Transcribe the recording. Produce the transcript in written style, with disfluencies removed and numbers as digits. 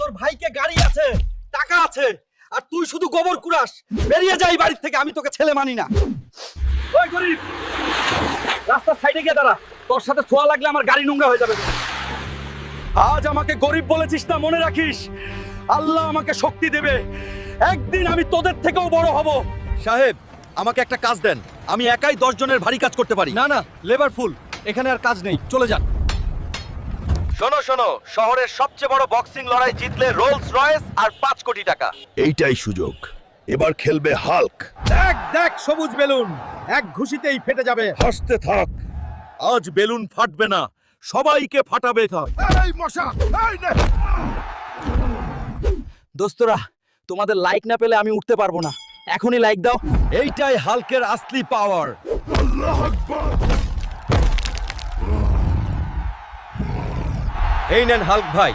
তোর ভাইকে গাড়ি আছে, টাকা আছে, আর তুই শুধু গোবর কুড়াস। বেরিয়ে যাই বাড়ি থেকে, আমি তোকে ছেলে মানি না। ওই গরিব, রাস্তার সাইডে গিয়ে দাঁড়া, তোর সাথে ছোঁয়া লাগলে আমার গাড়ি নোংরা হয়ে যাবে। আজ আমাকে গরিব বলেছিস না, মনে রাখিস আল্লাহ আমাকে শক্তি দেবে, একদিন আমি তোদের থেকেও বড় হব। সাহেব, আমাকে একটা কাজ দেন, আমি একাই 10 জনের ভারী কাজ করতে পারি। না না, লেবার ফুল, এখানে আর কাজ নেই, চলে যান। শোনো শোনো, শহরের সবচেয়ে বড় বক্সিং লড়াই জিতলে রোলস রয়েস আর 5 কোটি টাকা। এইটাই সুযোগ, এবার খেলবে হাল্ক। দেখ দেখ, সবুজ বেলুন এক ঘুষিতেই ফেটে যাবে। হাসতে থাক, আজ বেলুন ফাটবে না, সবাইকে ফাটাবে। এই মশা, এই নে। দোস্তরা, তোমাদের লাইক না পেলে আমি উঠতে পারবো না, এখনই লাইক দাও। এইটাই হাল্কের আসলি পাওয়ার। আল্লাহু আকবার। এই নেন হাল্ক ভাই,